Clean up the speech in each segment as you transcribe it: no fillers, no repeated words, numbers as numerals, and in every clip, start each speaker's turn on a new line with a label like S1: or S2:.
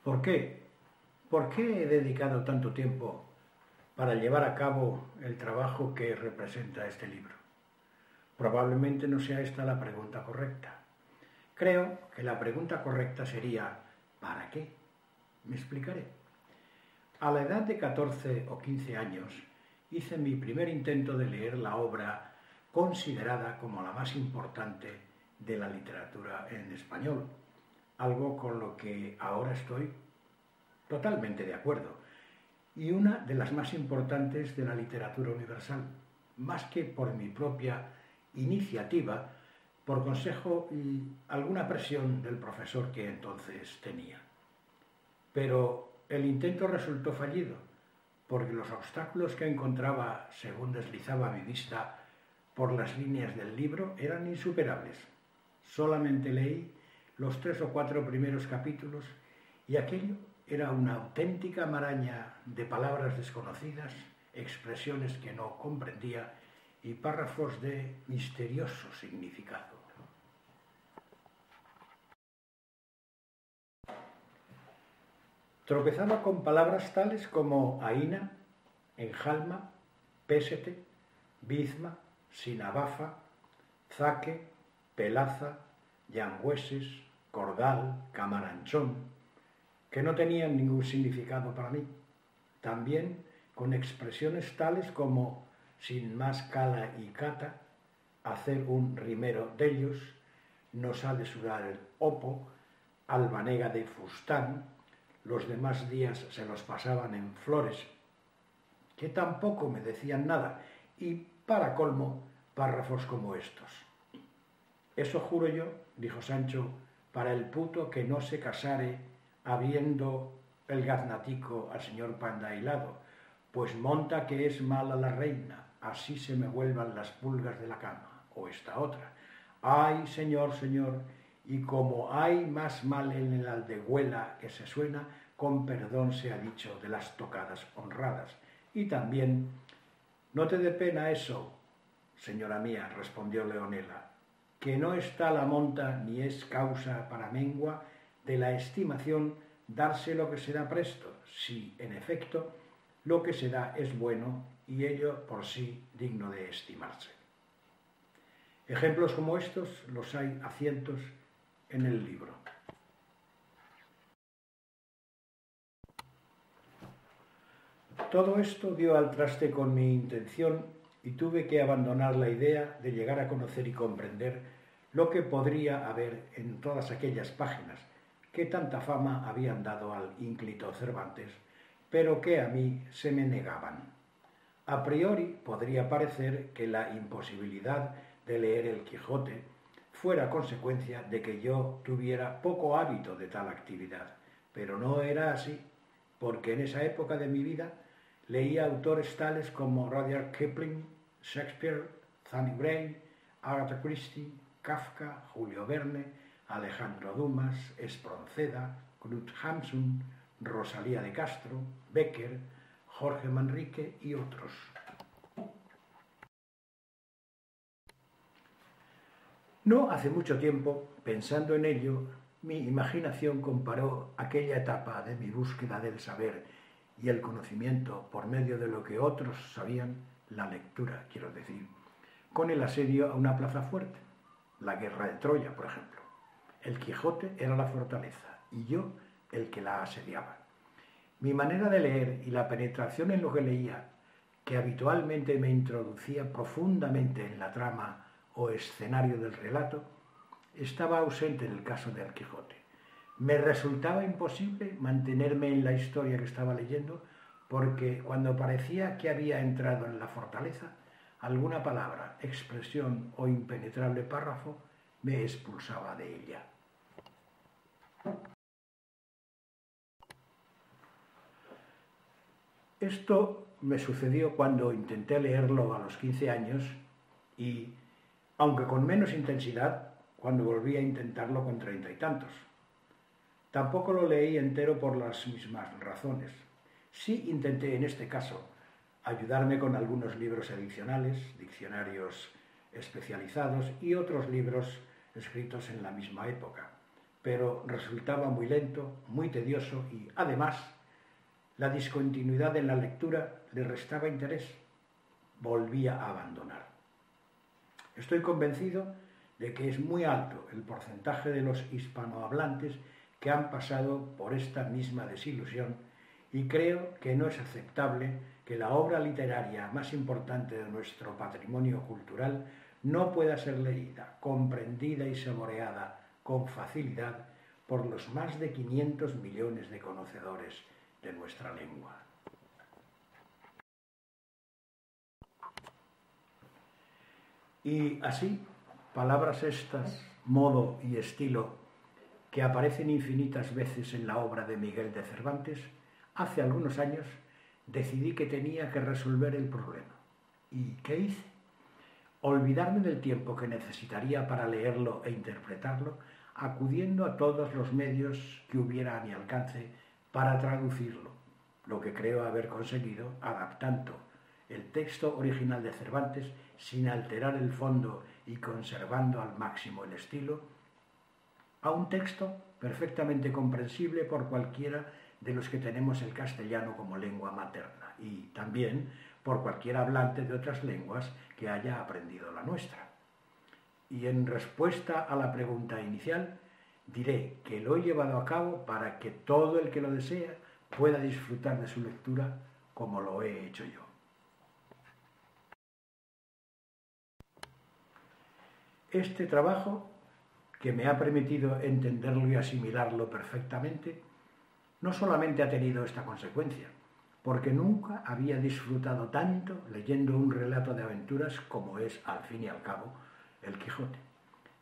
S1: ¿Por qué? ¿Por qué he dedicado tanto tiempo para llevar a cabo el trabajo que representa este libro? Probablemente no sea esta la pregunta correcta. Creo que la pregunta correcta sería ¿para qué? Me explicaré. A la edad de 14 o 15 años hice mi primer intento de leer la obra considerada como la más importante de la literatura en español, algo con lo que ahora estoy totalmente de acuerdo, y una de las más importantes de la literatura universal, más que por mi propia iniciativa, por consejo y alguna presión del profesor que entonces tenía. Pero el intento resultó fallido, porque los obstáculos que encontraba según deslizaba mi vista por las líneas del libro eran insuperables. Solamente leí los 3 o 4 primeros capítulos y aquello era una auténtica maraña de palabras desconocidas, expresiones que no comprendía y párrafos de misterioso significado. Tropezaba con palabras tales como aína, enjalma, pésete, bizma, sinabafa, zaque, pelaza, yangüeses, cordal, camaranchón, que no tenían ningún significado para mí. También con expresiones tales como sin más cala y cata, hacer un rimero dellos, nos ha de sudar el opo, albanega de fustán, los demás días se los pasaban en flores, que tampoco me decían nada, y para colmo, párrafos como estos. Eso juro yo, dijo Sancho, para el puto que no se casare habiendo el gaznatico al señor Pandailado, pues monta que es mala la reina, así se me vuelvan las pulgas de la cama, o esta otra. Ay, señor, señor, y como hay más mal en el aldehuela que se suena, con perdón se ha dicho de las tocadas honradas. Y también, no te dé pena eso, señora mía, respondió Leonela, que no está la monta ni es causa para mengua de la estimación darse lo que se da presto, si, en efecto, lo que se da es bueno y ello por sí digno de estimarse. Ejemplos como estos los hay a cientos en el libro. Todo esto dio al traste con mi intención y tuve que abandonar la idea de llegar a conocer y comprender lo que podría haber en todas aquellas páginas que tanta fama habían dado al ínclito Cervantes, pero que a mí se me negaban. A priori podría parecer que la imposibilidad de leer el Quijote fuera consecuencia de que yo tuviera poco hábito de tal actividad, pero no era así, porque en esa época de mi vida leía autores tales como Rudyard Kipling, Shakespeare, Fanny Bray, Agatha Christie, Kafka, Julio Verne, Alejandro Dumas, Espronceda, Knut Hamsun, Rosalía de Castro, Becker, Jorge Manrique y otros. No hace mucho tiempo, pensando en ello, mi imaginación comparó aquella etapa de mi búsqueda del saber y el conocimiento por medio de lo que otros sabían, la lectura, quiero decir, con el asedio a una plaza fuerte, la guerra de Troya, por ejemplo. El Quijote era la fortaleza y yo el que la asediaba. Mi manera de leer y la penetración en lo que leía, que habitualmente me introducía profundamente en la trama o escenario del relato, estaba ausente en el caso del Quijote. Me resultaba imposible mantenerme en la historia que estaba leyendo porque cuando parecía que había entrado en la fortaleza, alguna palabra, expresión o impenetrable párrafo me expulsaba de ella. Esto me sucedió cuando intenté leerlo a los 15 años y, aunque con menos intensidad, cuando volví a intentarlo con 30 y tantos. Tampoco lo leí entero por las mismas razones. Sí intenté, en este caso, ayudarme con algunos libros adicionales, diccionarios especializados y otros libros escritos en la misma época. pero resultaba muy lento, muy tedioso y, además, la discontinuidad en la lectura le restaba interés. Volvía a abandonar. Estoy convencido de que es muy alto el porcentaje de los hispanohablantes que han pasado por esta misma desilusión y creo que no es aceptable que la obra literaria más importante de nuestro patrimonio cultural no pueda ser leída, comprendida y saboreada con facilidad por los más de 500 millones de conocedores de nuestra lengua. Y así, palabras estas, modo y estilo, que aparecen infinitas veces en la obra de Miguel de Cervantes, hace algunos años decidí que tenía que resolver el problema. ¿Y qué hice? Olvidarme del tiempo que necesitaría para leerlo e interpretarlo, acudiendo a todos los medios que hubiera a mi alcance para traducirlo, lo que creo haber conseguido adaptando el texto original de Cervantes sin alterar el fondo y conservando al máximo el estilo, a un texto perfectamente comprensible por cualquiera de los que tenemos el castellano como lengua materna y también por cualquier hablante de otras lenguas que haya aprendido la nuestra. Y en respuesta a la pregunta inicial, diré que lo he llevado a cabo para que todo el que lo desea pueda disfrutar de su lectura como lo he hecho yo. Este trabajo, que me ha permitido entenderlo y asimilarlo perfectamente, no solamente ha tenido esta consecuencia, porque nunca había disfrutado tanto leyendo un relato de aventuras como es, al fin y al cabo, El Quijote.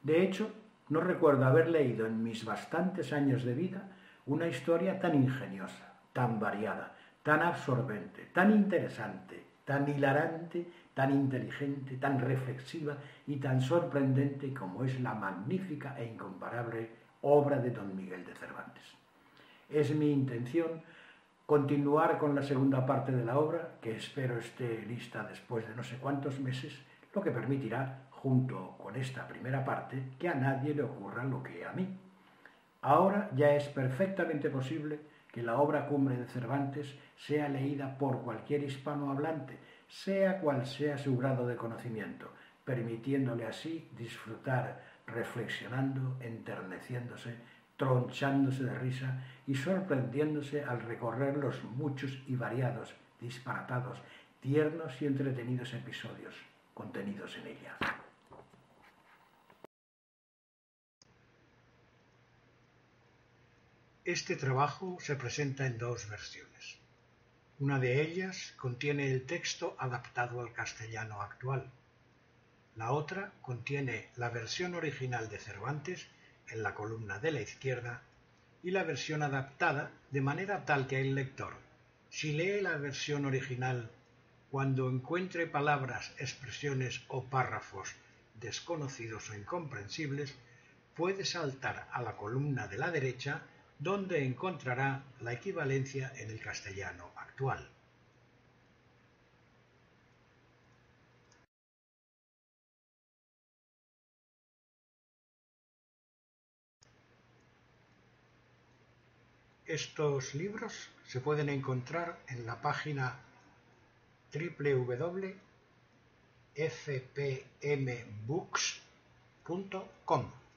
S1: De hecho, no recuerdo haber leído en mis bastantes años de vida una historia tan ingeniosa, tan variada, tan absorbente, tan interesante, tan hilarante, tan inteligente, tan reflexiva y tan sorprendente como es la magnífica e incomparable obra de don Miguel de Cervantes. Es mi intención continuar con la segunda parte de la obra, que espero esté lista después de no sé cuántos meses, lo que permitirá, junto con esta primera parte, que a nadie le ocurra lo que a mí. Ahora ya es perfectamente posible que la obra cumbre de Cervantes sea leída por cualquier hispanohablante, sea cual sea su grado de conocimiento, permitiéndole así disfrutar, reflexionando, enterneciéndose, tronchándose de risa y sorprendiéndose al recorrer los muchos y variados, disparatados, tiernos y entretenidos episodios contenidos en ella. Este trabajo se presenta en dos versiones. Una de ellas contiene el texto adaptado al castellano actual. La otra contiene la versión original de Cervantes en la columna de la izquierda y la versión adaptada de manera tal que el lector, si lee la versión original, cuando encuentre palabras, expresiones o párrafos desconocidos o incomprensibles, puede saltar a la columna de la derecha donde encontrará la equivalencia en el castellano actual. Estos libros se pueden encontrar en la página www.fpmbooks.com.